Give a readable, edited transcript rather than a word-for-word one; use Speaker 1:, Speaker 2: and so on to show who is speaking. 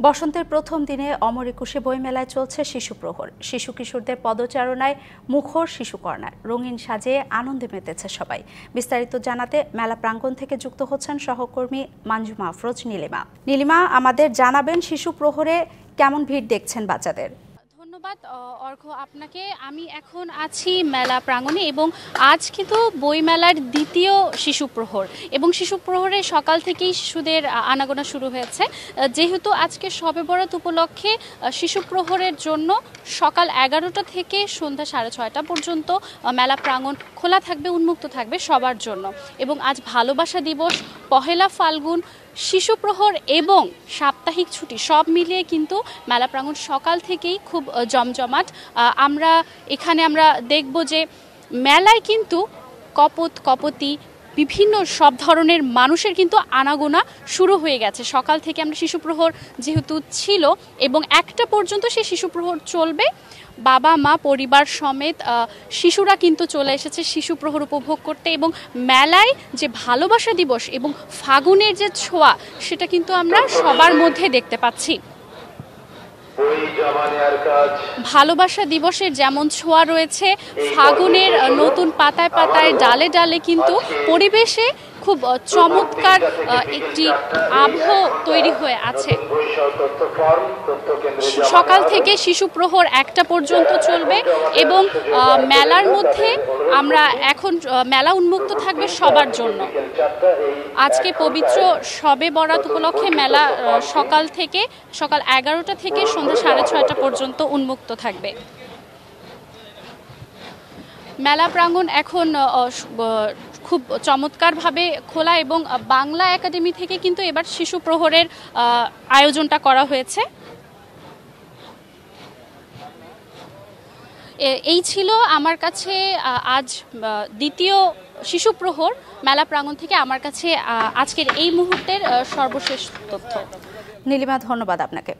Speaker 1: বসন্তের প্রথম দিনে অমর একুশে বইমেলায় চলছে শিশু প্রহর। শিশু কিশোরদের পদচারণায় মুখর শিশু কর্নার, রঙিন সাজে আনন্দে মেতেছে সবাই। বিস্তারিত জানাতে মেলা প্রাঙ্গণ থেকে যুক্ত হচ্ছেন সহকর্মী মানজুমা আফরোজ নীলিমা। নীলিমা, আমাদের জানাবেন শিশু প্রহরে কেমন ভিড় দেখছেন বাচ্চাদের?
Speaker 2: ধন্যবাদ অর্ঘ আপনাকে। আমি এখন আছি মেলা প্রাঙ্গণে এবং আজ কিন্তু বইমেলার দ্বিতীয় শিশু প্রহর এবং শিশু প্রহরে সকাল থেকেই শিশুদের আনাগোনা শুরু হয়েছে। যেহেতু আজকে শবে বরাত উপলক্ষে শিশু প্রহরের জন্য সকাল 11টা থেকে সন্ধ্যা 6:30 পর্যন্ত মেলা প্রাঙ্গণ খোলা থাকবে, উন্মুক্ত থাকবে সবার জন্য। এবং আজ ভালোবাসা দিবস, পহেলা ফাল্গুন, শিশু প্রহর এবং সাপ্তাহিক ছুটি সব মিলিয়ে কিন্তু মেলা প্রাঙ্গণ সকাল থেকেই খুব জমজমাট। আমরা দেখব যে মেলায় কিন্তু কপতি বিভিন্ন সব ধরনের মানুষের কিন্তু আনাগোনা শুরু হয়ে গেছে। সকাল থেকে আমরা শিশু প্রহর যেহেতু ছিল এবং 1টা পর্যন্ত সেই শিশু প্রহর চলবে। বাবা মা পরিবার সমেত শিশুরা কিন্তু চলে এসেছে শিশু প্রহর উপভোগ করতে এবং মেলায় যে ভালোবাসা দিবস এবং ফাগুনের যে ছোঁয়া সেটা কিন্তু আমরা সবার মধ্যে দেখতে পাচ্ছি। ভালোবাসা দিবসের যেমন ছোঁয়া রয়েছে, ফাগুনের নতুন পাতায় পাতায় ডালে ডালে কিন্তু পরিবেশে খুব চমৎকার একটি আবহ তৈরি হয়ে আছে। সকাল থেকে শিশু প্রহর 1টা পর্যন্ত চলবে এবং মেলার মধ্যে আমরা এখন মেলা উন্মুক্ত থাকবে সবার জন্য। আজকে পবিত্র শবে বরাত উপলক্ষে মেলা সকাল 11টা থেকে সন্ধ্যা 6:30 পর্যন্ত উন্মুক্ত থাকবে। মেলা প্রাঙ্গণ এখন খুব চমৎকারভাবে খোলা এবং বাংলা একাডেমি থেকে কিন্তু এবার শিশু প্রহরের আয়োজনটা করা হয়েছে। এই ছিল আমার কাছে আজ দ্বিতীয় শিশু প্রহর মেলা প্রাঙ্গণ থেকে আমার কাছে আজকের এই মুহূর্তের সর্বশেষ তথ্য।
Speaker 1: নীলিমা, ধন্যবাদ আপনাকে।